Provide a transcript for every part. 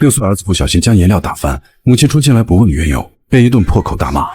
6岁儿子不小心将颜料打翻，母亲冲进来不问缘由，便一顿破口大骂。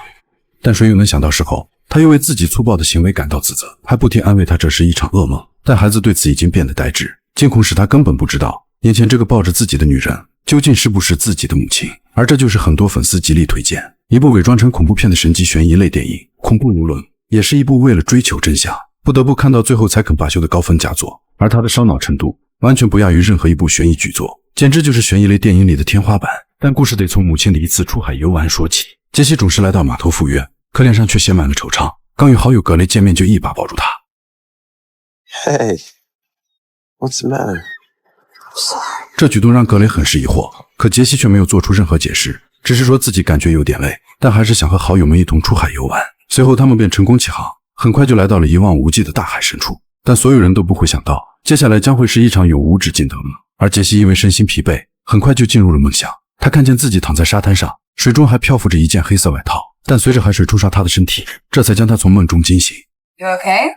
但谁又能想到事后，他又为自己粗暴的行为感到自责，还不停安慰他这是一场噩梦。但孩子对此已经变得呆滞，惊恐使他根本不知道眼前这个抱着自己的女人究竟是不是自己的母亲。而这就是很多粉丝极力推荐一部伪装成恐怖片的神级悬疑类电影《恐怖游轮》，也是一部为了追求真相不得不看到最后才肯罢休的高分佳作。而它的烧脑程度完全不亚于任何一部悬疑巨作，简直就是悬疑类电影里的天花板。但故事得从母亲的一次出海游玩说起。杰西准时来到码头赴约，可脸上却写满了惆怅。刚与好友格雷见面，就一把抱住他。Hey, what's the matter? 这举动让格雷很是疑惑，可杰西却没有做出任何解释，只是说自己感觉有点累，但还是想和好友们一同出海游玩。随后他们便成功起航，很快就来到了一望无际的大海深处。但所有人都不会想到，接下来将会是一场永无止境的噩梦。而杰西因为身心疲惫，很快就进入了梦乡。他看见自己躺在沙滩上，水中还漂浮着一件黑色外套，但随着海水冲刷他的身体，这才将他从梦中惊醒。You okay?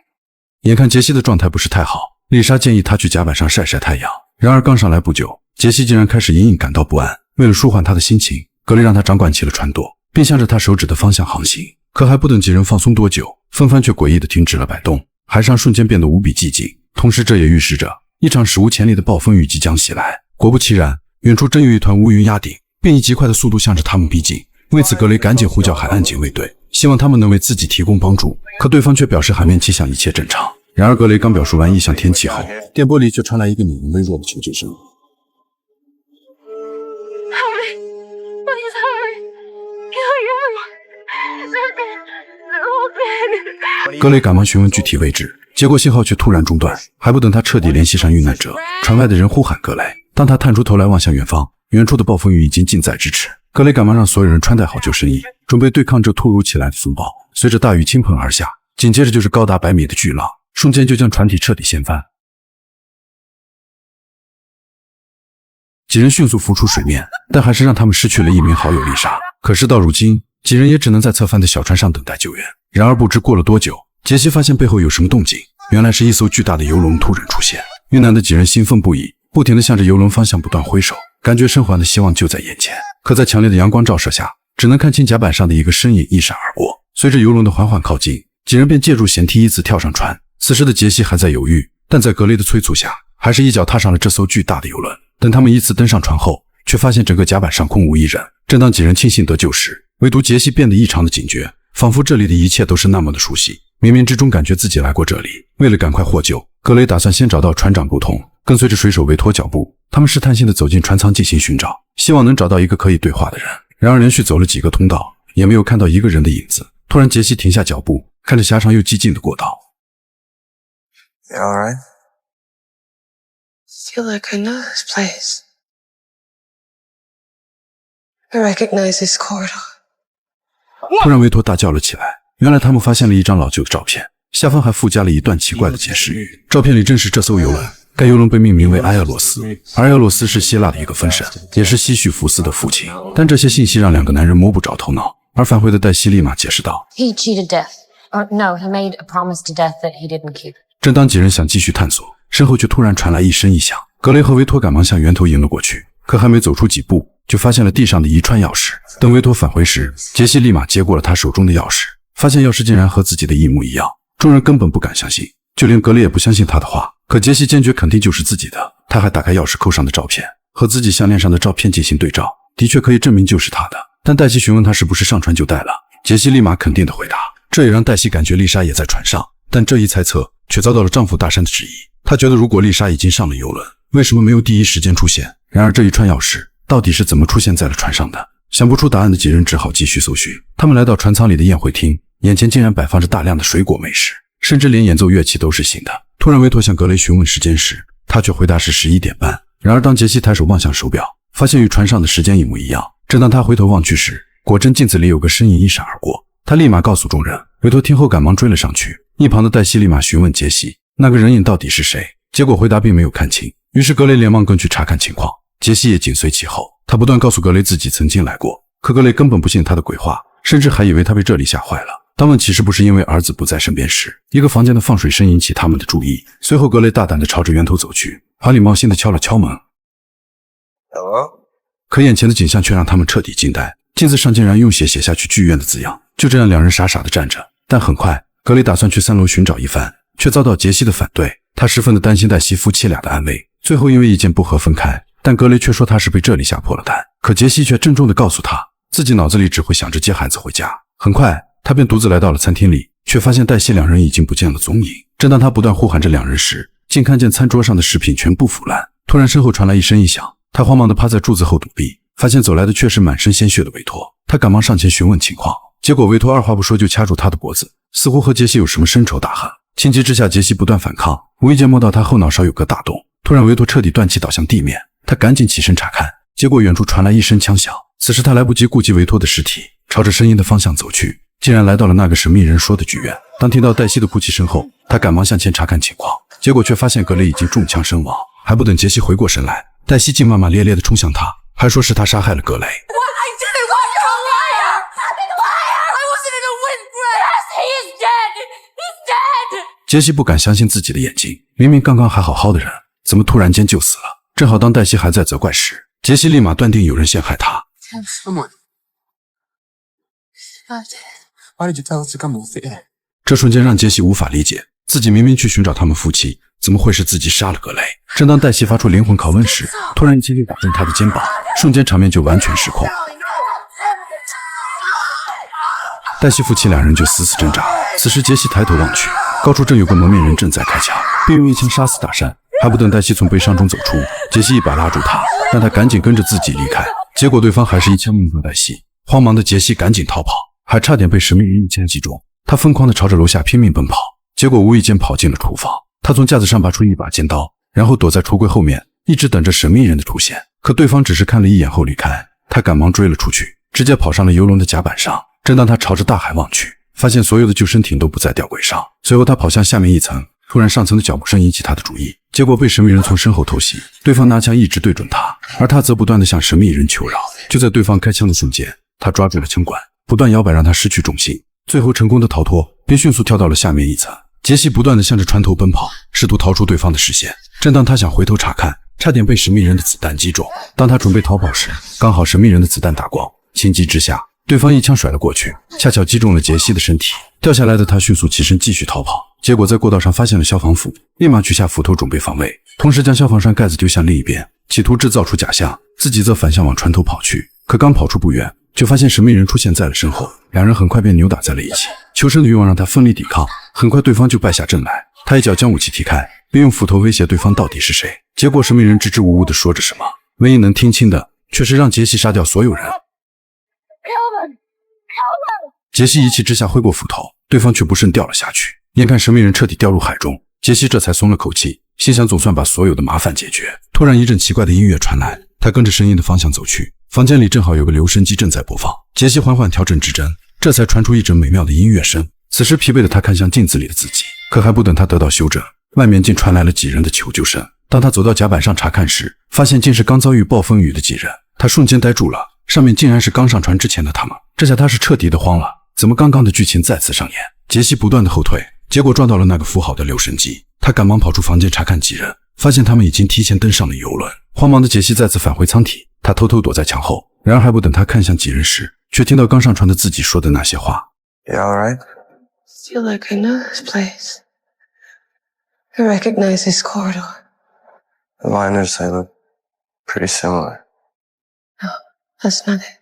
眼看杰西的状态不是太好，丽莎建议他去甲板上晒晒太阳。然而刚上来不久，杰西竟然开始隐隐感到不安。为了舒缓他的心情，格雷让他掌管起了船舵，并向着他手指的方向航行。可还不等几人放松多久，风帆却诡异地停止了摆动，海上瞬间变得无比寂静。同时这也预示着一场史无前例的暴风雨即将袭来。果不其然，远处真有一团乌云压顶，并以极快的速度向着他们逼近。为此格雷赶紧呼叫海岸警卫队，希望他们能为自己提供帮助，可对方却表示海面气象一切正常。然而格雷刚表述完异象天气后，电波里却传来一个女人微弱的求救声。格雷赶忙询问具体位置，结果信号却突然中断。还不等他彻底联系上遇难者，船外的人呼喊格雷。当他探出头来望向远方，远处的暴风雨已经近在咫尺。格雷赶忙让所有人穿戴好救生衣，准备对抗这突如其来的风暴。随着大雨倾盆而下，紧接着就是高达100米的巨浪，瞬间就将船体彻底掀翻。几人迅速浮出水面，但还是让他们失去了一名好友丽莎。可是到如今，几人也只能在侧翻的小船上等待救援。然而不知过了多久，杰西发现背后有什么动静，原来是一艘巨大的游轮突然出现。遇难的几人兴奋不已，不停地向着游轮方向不断挥手，感觉生还的希望就在眼前。可在强烈的阳光照射下，只能看清甲板上的一个身影一闪而过。随着游轮的缓缓靠近，几人便借助舷梯依次跳上船。此时的杰西还在犹豫，但在格雷的催促下，还是一脚踏上了这艘巨大的游轮。等他们依次登上船后，却发现整个甲板上空无一人。正当几人庆幸得救时，唯独杰西变得异常的警觉，仿佛这里的一切都是那么的熟悉，冥冥之中感觉自己来过这里。为了赶快获救，格雷打算先找到船长沟通，跟随着水手维托脚步，他们试探性地走进船舱进行寻找，希望能找到一个可以对话的人。然而连续走了几个通道，也没有看到一个人的影子。突然杰西停下脚步，看着狭长又寂静的过道。 You alright? Feel like I know this place. I recognize this corridor. 突然维托大叫了起来，原来他们发现了一张老旧的照片，下方还附加了一段奇怪的解释语。照片里正是这艘游轮，该游轮被命名为埃俄罗斯，而埃俄罗斯是希腊的一个分神，也是西绪福斯的父亲。但这些信息让两个男人摸不着头脑，而返回的黛西立马解释道 He cheated death. No, he made a promise to death that he didn't keep. 正当几人想继续探索，身后却突然传来一声异响。格雷和维托赶忙向源头迎了过去，可还没走出几步，就发现了地上的一串钥匙。等维托返回时，杰西立马接过了他手中的钥匙，发现钥匙竟然和自己的一模一样。众人根本不敢相信，就连格雷也不相信他的话。可杰西坚决肯定就是自己的。他还打开钥匙扣上的照片，和自己项链上的照片进行对照，的确可以证明就是他的。但黛西询问他是不是上船就带了，杰西立马肯定的回答。这也让黛西感觉丽莎也在船上，但这一猜测却遭到了丈夫大山的质疑。她觉得如果丽莎已经上了游轮，为什么没有第一时间出现？然而这一串钥匙到底是怎么出现在了船上的？想不出答案的几人只好继续搜寻。他们来到船舱里的宴会厅，眼前竟然摆放着大量的水果美食，甚至连演奏乐器都是新的。突然维托向格雷询问时间时，他却回答是11点半。然而当杰西抬手望向手表，发现与船上的时间一模一样。正当他回头望去时，果真镜子里有个身影一闪而过。他立马告诉众人，维托听后赶忙追了上去。一旁的黛西立马询问杰西，那个人影到底是谁？结果回答并没有看清。于是格雷连忙跟去查看情况，杰西也紧随其后。他不断告诉格雷自己曾经来过，可格雷根本不信他的鬼话，甚至还以为他被这里吓坏了。当问其实不是因为儿子不在身边时，一个房间的放水声引起他们的注意。随后格雷大胆地朝着源头走去，怀里冒心地敲了敲门。 Hello? 可眼前的景象却让他们彻底惊呆。镜子上竟然用血写下去剧院的字样。就这样，两人傻傻的站着。但很快，格雷打算去3楼寻找一番，却遭到杰西的反对。他十分的担心黛西夫妻俩的安危，最后因为意见不合分开。但格雷却说他是被这里吓破了胆。可杰西却郑重地告诉他，自己脑子里只会想着接孩子回家。很快，他便独自来到了餐厅里，却发现黛西两人已经不见了踪影。正当他不断呼喊着两人时，竟看见餐桌上的食品全部腐烂。突然身后传来一声异响，他慌忙地趴在柱子后躲避，发现走来的却是满身鲜血的维托。他赶忙上前询问情况，结果维托二话不说就掐住他的脖子，似乎和杰西有什么深仇大恨。情急之下，杰西不断反抗，无意间摸到他后脑勺有个大洞。突然维托彻底断气倒向地面，他赶紧起身查看，结果远处传来一声枪响。此时他来不及顾及维托的尸体，朝着声音的方向走去，竟然来到了那个神秘人说的剧院。当听到黛西的哭泣声后，他赶忙向前查看情况，结果却发现格雷已经中枪身亡。还不等杰西回过神来，黛西竟骂骂咧咧地冲向他，还说是他杀害了格雷。杰西不敢相信自己的眼睛，明明刚刚还好好的人，怎么突然间就死了？正好当黛西还在责怪时，杰西立马断定有人陷害他。这瞬间让杰西无法理解，自己明明去寻找他们夫妻，怎么会是自己杀了格雷？正当黛西发出灵魂拷问时，突然一记力打中他的肩膀，瞬间场面就完全失控。黛西夫妻两人就死死挣扎。此时杰西抬头望去，高处正有个蒙面人正在开枪，并用一枪杀死大山。还不等黛西从悲伤中走出，杰西一把拉住他，让他赶紧跟着自己离开。结果对方还是一枪命中黛西，慌忙的杰西赶紧逃跑，还差点被神秘人一枪击中。他疯狂的朝着楼下拼命奔跑，结果无意间跑进了厨房。他从架子上拔出一把尖刀，然后躲在橱柜后面，一直等着神秘人的出现。可对方只是看了一眼后离开，他赶忙追了出去，直接跑上了游轮的甲板上。正当他朝着大海望去，发现所有的救生艇都不在吊轨上。随后他跑向下面一层，突然上层的脚步声引起他的注意，结果被神秘人从身后偷袭。对方拿枪一直对准他，而他则不断地向神秘人求饶。就在对方开枪的瞬间，他抓住了枪管，不断摇摆让他失去重心，最后成功的逃脱，并迅速跳到了下面一层。杰西不断地向着船头奔跑，试图逃出对方的视线。正当他想回头查看，差点被神秘人的子弹击中。当他准备逃跑时，刚好神秘人的子弹打光，情急之下，对方一枪甩了过去，恰巧击中了杰西的身体。掉下来的他迅速起身继续逃跑，结果在过道上发现了消防斧，立马取下斧头准备防卫，同时将消防栓盖子丢向另一边，企图制造出假象，自己则反向往船头跑去。可刚跑出不远，就发现神秘人出现在了身后，两人很快便扭打在了一起。求生的欲望让他奋力抵抗，很快对方就败下阵来。他一脚将武器踢开，并用斧头威胁对方到底是谁。结果神秘人支支吾吾地说着什么，唯一能听清的却是让杰西杀掉所有人。杰西一气之下挥过斧头，对方却不慎掉了下去。眼看神秘人彻底掉入海中，杰西这才松了口气，心想总算把所有的麻烦解决。突然一阵奇怪的音乐传来，他跟着声音的方向走去，房间里正好有个留声机正在播放。杰西缓缓调整指针，这才传出一阵美妙的音乐声。此时疲惫的他看向镜子里的自己，可还不等他得到休整，外面竟传来了几人的求救声。当他走到甲板上查看时，发现竟是刚遭遇暴风雨的几人。他瞬间呆住了，上面竟然是刚上船之前的他们。这下他是彻底的慌了，怎么刚刚的剧情再次上演？杰西不断的后退，结果撞到了那个扶好的留声机。他赶忙跑出房间查看几人，发现他们已经提前登上了游轮。慌忙的杰西再次返回舱体，他偷偷躲在墙后。然而还不等他看向几人时，却听到刚上船的自己说的那些话。 You alright? Feel like I know this place. I recognize this corridor. The liners, they look pretty similar. No, that's not it.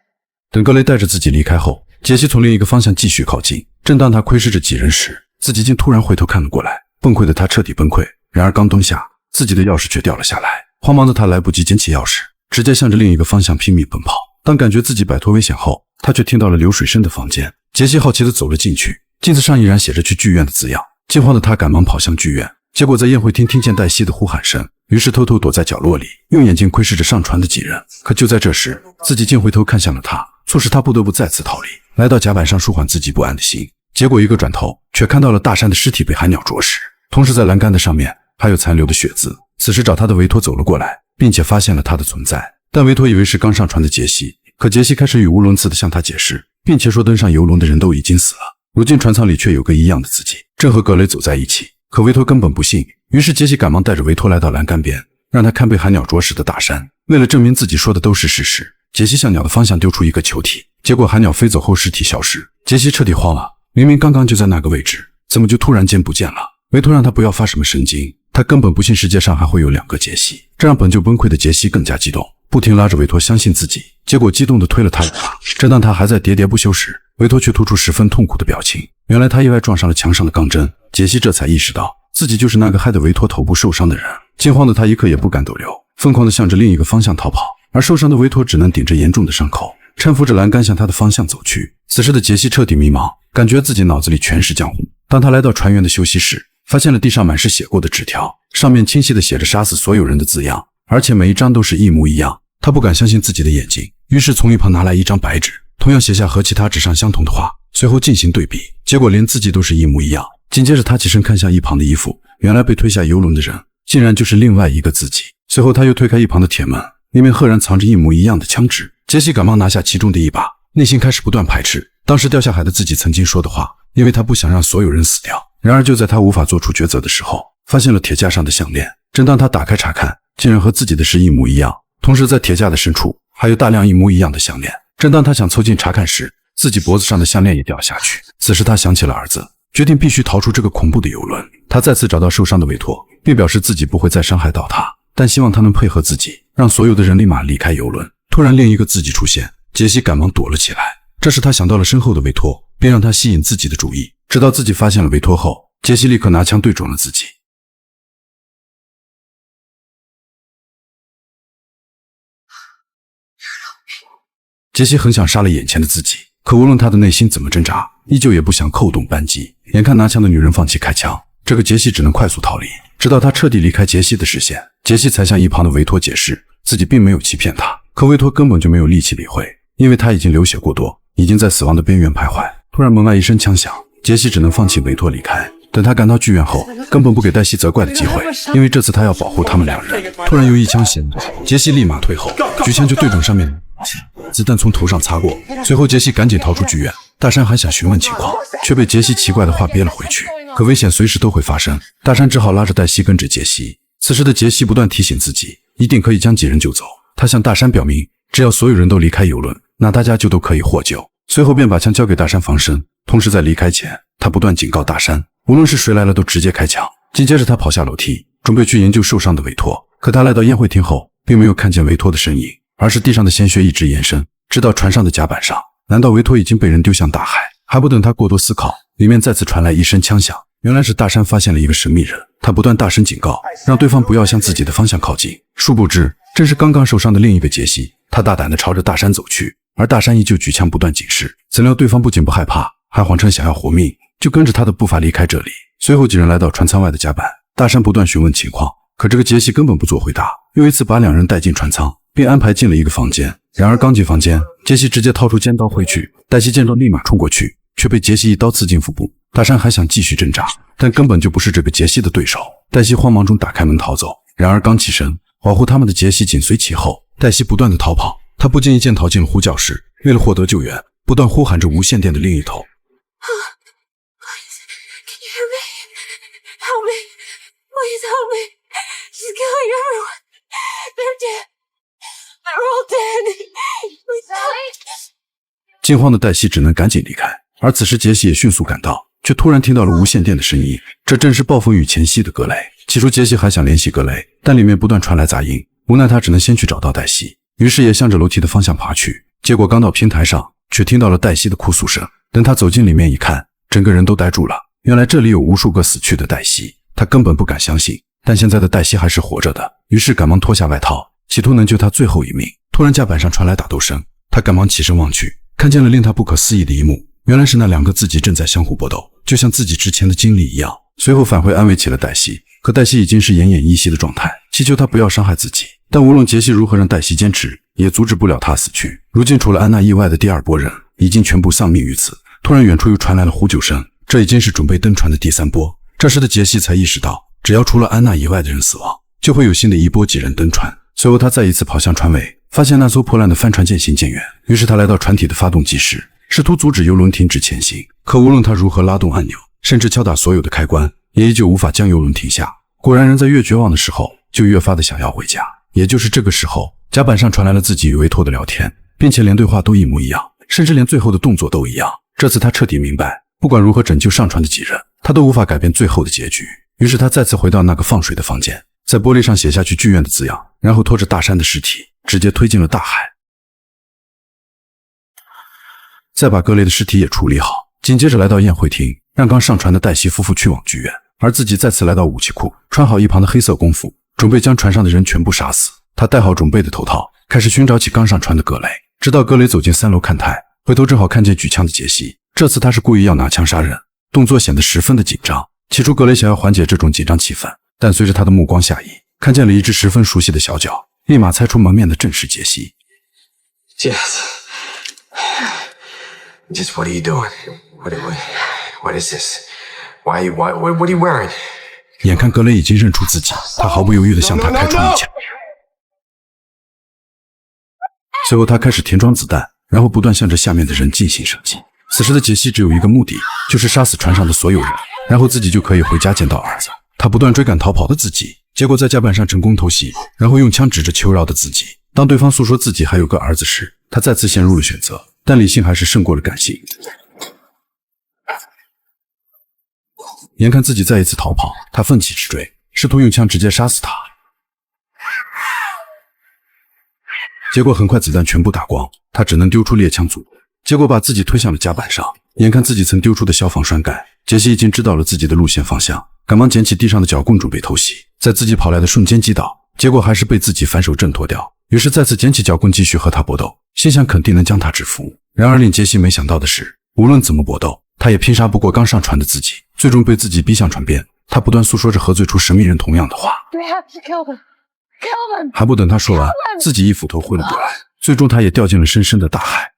等格雷带着自己离开后，杰西从另一个方向继续靠近。正当他窥视着几人时，自己竟突然回头看了过来。崩溃的他彻底崩溃。然而刚蹲下，自己的钥匙却掉了下来。慌忙的他来不及捡起钥匙，直接向着另一个方向拼命奔跑。当感觉自己摆脱危险后，他却听到了流水声的房间。杰西好奇地走了进去，镜子上依然写着去剧院的字样。惊慌的他赶忙跑向剧院，结果在宴会厅听见黛西的呼喊声，于是偷偷躲在角落里，用眼睛窥视着上船的几人。可就在这时，自己竟回头看向了他，促使他不得不再次逃离，来到甲板上舒缓自己不安的心。结果一个转头，却看到了大山的尸体被海鸟啄食，同时在栏杆的上面还有残留的血渍。此时找他的维托走了过来，并且发现了他的存在。但维托以为是刚上船的杰西，可杰西开始语无伦次地向他解释，并且说登上游轮的人都已经死了，如今船舱里却有个一样的自己，正和格雷走在一起。可维托根本不信，于是杰西赶忙带着维托来到栏杆边，让他看被海鸟啄食的大山。为了证明自己说的都是事实，杰西向鸟的方向丢出一个球体，结果海鸟飞走后尸体消失。杰西彻底慌了，明明刚刚就在那个位置，怎么就突然间不见了？维托让他不要发什么神经，他根本不信世界上还会有2个杰西，这让本就崩溃的杰西更加激动，不停拉着维托相信自己，结果激动地推了他一把。正当他还在喋喋不休时，维托却吐出十分痛苦的表情，原来他意外撞上了墙上的钢针。杰西这才意识到自己就是那个害得维托头部受伤的人，惊慌的他一刻也不敢逗留，疯狂地向着另一个方向逃跑，而受伤的维托只能顶着严重的伤口，搀扶着栏杆向他的方向走去。此时的杰西彻底迷茫，感觉自己脑子里全是浆糊。当他来到船员的休息室，发现了地上满是写过的纸条，上面清晰地写着杀死所有人的字样，而且每一张都是一模一样。他不敢相信自己的眼睛，于是从一旁拿来一张白纸，同样写下和其他纸上相同的话，随后进行对比，结果连字迹都是一模一样。紧接着他起身看向一旁的衣服，原来被推下游轮的人竟然就是另外一个自己。随后他又推开一旁的铁门，里面赫然藏着一模一样的枪支。杰西赶忙拿下其中的一把，内心开始不断排斥当时掉下海的自己曾经说的话，因为他不想让所有人死掉。然而就在他无法做出抉择的时候，发现了铁架上的项链。正当他打开查看，竟然和自己的是一模一样，同时在铁架的深处还有大量一模一样的项链。正当他想凑近查看时，自己脖子上的项链也掉下去。此时他想起了儿子，决定必须逃出这个恐怖的游轮。他再次找到受伤的维托，并表示自己不会再伤害到他，但希望他能配合自己，让所有的人立马离开游轮。突然另一个自己出现，杰西赶忙躲了起来。这时他想到了身后的维托，便让他吸引自己的注意。直到自己发现了维托后，杰西立刻拿枪对准了自己。杰西很想杀了眼前的自己，可无论他的内心怎么挣扎，依旧也不想扣动扳机。眼看拿枪的女人放弃开枪，这个杰西只能快速逃离。直到他彻底离开杰西的视线，杰西才向一旁的维托解释自己并没有欺骗他。可维托根本就没有力气理会，因为他已经流血过多，已经在死亡的边缘徘徊。突然门外一声枪响，杰西只能放弃维托离开。等他赶到剧院后，根本不给黛西责怪的机会，因为这次他要保护他们2人。突然又一枪显杰西立马退后，举枪就对准上面，子弹从头上擦过。随后杰西赶紧逃出剧院，大山还想询问情况，却被杰西奇怪的话憋了回去。可危险随时都会发生，大山只好拉着黛西跟着杰西。此时的杰西不断提醒自己，一定可以将几人救走。他向大山表明，只要所有人都离开游轮，那大家就都可以获救。随后便把枪交给大山防身，同时在离开前，他不断警告大山，无论是谁来了都直接开枪。紧接着他跑下楼梯，准备去营救受伤的维托。可他来到宴会厅后，并没有看见维托的身影，而是地上的鲜血一直延伸，直到船上的甲板上。难道维托已经被人丢向大海？还不等他过多思考，里面再次传来一声枪响。原来是大山发现了一个神秘人，他不断大声警告，让对方不要向自己的方向靠近。殊不知，正是刚刚受伤的另一个杰西。他大胆地朝着大山走去，而大山依旧举枪不断警示。怎料对方不仅不害怕，还谎称想要活命，就跟着他的步伐离开这里。随后几人来到船舱外的甲板，大山不断询问情况，可这个杰西根本不做回答，又一次把2人带进船舱，并安排进了一个房间。然而刚进房间，杰西直接掏出尖刀挥去，黛西见状立马冲过去，却被杰西一刀刺进腹部。大山还想继续挣扎，但根本就不是这个杰西的对手。黛西慌忙中打开门逃走，然而刚起身，保护他们的杰西紧随其后。黛西不断的逃跑，她不经意间逃进了呼叫室，为了获得救援，不断呼喊着无线电的另一头。Can you hear me? Help me. Please help me. She's killing everyone. They're dead. They're all dead. Please help me. 惊慌的黛西只能赶紧离开，而此时杰西也迅速赶到，却突然听到了无线电的声音，这正是暴风雨前夕的格雷。起初杰西还想联系格雷，但里面不断传来杂音，无奈他只能先去找到黛西，于是也向着楼梯的方向爬去。结果刚到平台上，却听到了黛西的哭诉声。等他走进里面一看，整个人都呆住了。原来这里有无数个死去的黛西，他根本不敢相信，但现在的黛西还是活着的，于是赶忙脱下外套，企图能救他最后一命。突然甲板上传来打斗声，他赶忙起身望去，看见了令他不可思议的一幕，原来是那2个自己正在相互搏斗，就像自己之前的经历一样。随后返回安慰起了黛西，可黛西已经是奄奄一息的状态，祈求他不要伤害自己。但无论杰西如何让黛西坚持，也阻止不了他死去。如今除了安娜意外的第2波人，已经全部丧命于此。突然远处又传来了呼救声，这已经是准备登船的第3波。这时的杰西才意识到，只要除了安娜以外的人死亡，就会有新的一波几人登船。随后他再一次跑向船尾，发现那艘破烂的帆船渐行渐远，于是他来到船体的发动机室，试图阻止游轮停止前行。可无论他如何拉动按钮，甚至敲打所有的开关，也依旧无法将游轮停下。果然人在越绝望的时候，就越发的想要回家。也就是这个时候，甲板上传来了自己与维托的聊天。并且连对话都一模一样，甚至连最后的动作都一样。这次他彻底明白，不管如何拯救上船的几人，他都无法改变最后的结局。于是他再次回到那个放水的房间，在玻璃上写下去剧院的字样，然后拖着大山的尸体直接推进了大海，再把格雷的尸体也处理好。紧接着来到宴会厅，让刚上船的黛西夫妇去往剧院，而自己再次来到武器库，穿好一旁的黑色功夫，准备将船上的人全部杀死。他戴好准备的头套，开始寻找起刚上船的格雷，直到格雷走进3楼看台，回头正好看见举枪的杰西。这次他是故意要拿枪杀人，动作显得十分的紧张。起初格雷想要缓解这种紧张气氛，但随着他的目光下移，看见了一只十分熟悉的小脚，立马猜出蒙面的正是杰西。 Just what are you doing? What is this? What are you wearing? 眼看格雷已经认出自己，他毫不犹豫地向他开出一枪。随后他开始填装子弹，然后不断向着下面的人进行射击。此时的杰西只有一个目的，就是杀死船上的所有人，然后自己就可以回家见到儿子。他不断追赶逃跑的自己，结果在甲板上成功偷袭，然后用枪指着求饶的自己。当对方诉说自己还有个儿子时，他再次陷入了选择，但理性还是胜过了感性。眼看自己再一次逃跑，他奋起直追，试图用枪直接杀死他。结果很快子弹全部打光，他只能丢出猎枪组，结果把自己推向了甲板上。眼看自己曾丢出的消防栓盖，杰西已经知道了自己的路线方向，赶忙捡起地上的脚棍准备偷袭，在自己跑来的瞬间击倒，结果还是被自己反手挣脱掉。于是再次捡起脚棍继续和他搏斗，心想肯定能将他制服。然而令杰西没想到的是，无论怎么搏斗，他也拼杀不过刚上船的自己，最终被自己逼向船边。他不断诉说着和最初神秘人同样的话， We have to kill them. Kill them. 还不等他说完，自己一斧头挥了过来，最终他也掉进了深深的大海。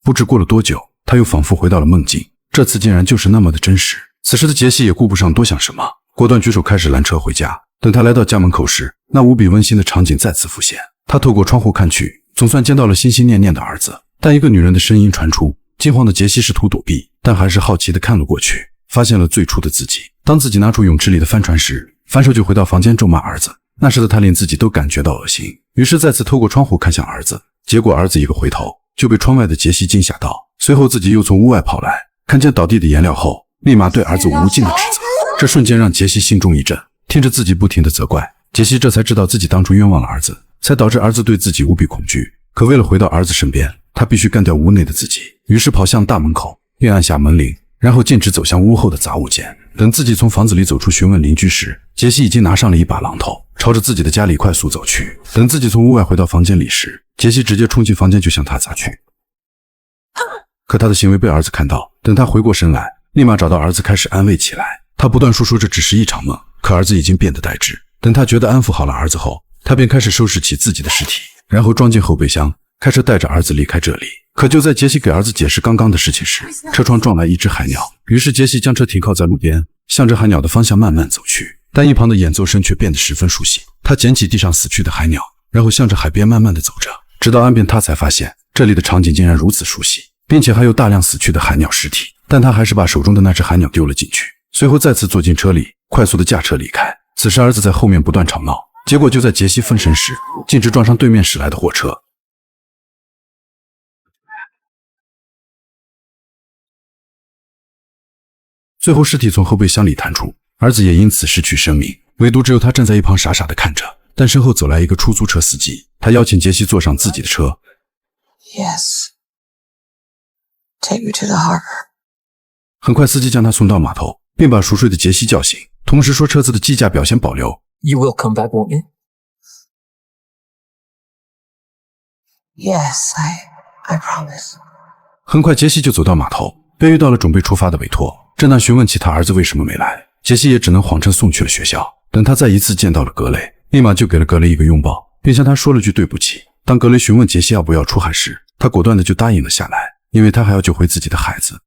不知过了多久，他又仿佛回到了梦境，这次竟然就是那么的真实。此时的杰西也顾不上多想什么，果断举手开始拦车回家。等他来到家门口时，那无比温馨的场景再次浮现。他透过窗户看去，总算见到了心心念念的儿子，但一个女人的声音传出。惊慌的杰西试图躲避，但还是好奇地看了过去，发现了最初的自己。当自己拿出泳池里的帆船时，反手就回到房间咒骂儿子。那时的他连自己都感觉到恶心，于是再次透过窗户看向儿子，结果儿子一个回头就被窗外的杰西惊吓到。随后自己又从屋外跑来，看见倒地的颜料后，立马对儿子无尽的指责。这瞬间让杰西心中一震，听着自己不停的责怪，杰西这才知道自己当初冤枉了儿子，才导致儿子对自己无比恐惧。可为了回到儿子身边，他必须干掉屋内的自己，于是跑向大门口，并按下门铃，然后径直走向屋后的杂物间。等自己从房子里走出询问邻居时，杰西已经拿上了一把榔头，朝着自己的家里快速走去。等自己从屋外回到房间里时，杰西直接冲进房间就向他砸去。可他的行为被儿子看到，等他回过神来，立马找到儿子开始安慰起来。他不断述说这只是一场梦，可儿子已经变得呆滞。等他觉得安抚好了儿子后，他便开始收拾起自己的尸体，然后装进后备箱，开车带着儿子离开这里。可就在杰西给儿子解释刚刚的事情时，车窗撞来一只海鸟，于是杰西将车停靠在路边，向着海鸟的方向慢慢走去。但一旁的演奏声却变得十分熟悉。他捡起地上死去的海鸟，然后向着海边慢慢的走着，直到岸边他才发现这里的场景竟然如此熟悉，并且还有大量死去的海鸟尸体。但他还是把手中的那只海鸟丢了进去，随后再次坐进车里，快速的驾车离开。此时儿子在后面不断吵闹，结果就在杰西分神时，径直撞上对面驶来的货车。最后尸体从后备箱里弹出，儿子也因此失去生命，唯独只有他站在一旁傻傻的看着。但身后走来一个出租车司机，他邀请杰西坐上自己的车。 Yes. Take me to the harbor. 很快司机将他送到码头，并把熟睡的杰西叫醒，同时说车子的机架表现保留。 You will come back, won't you? Yes, I promise. 很快杰西就走到码头，便遇到了准备出发的委托。正当询问起他儿子为什么没来，杰西也只能谎称送去了学校。等他再一次见到了格雷，立马就给了格雷一个拥抱，并向他说了句对不起。当格雷询问杰西要不要出海时，他果断的就答应了下来，因为他还要救回自己的孩子。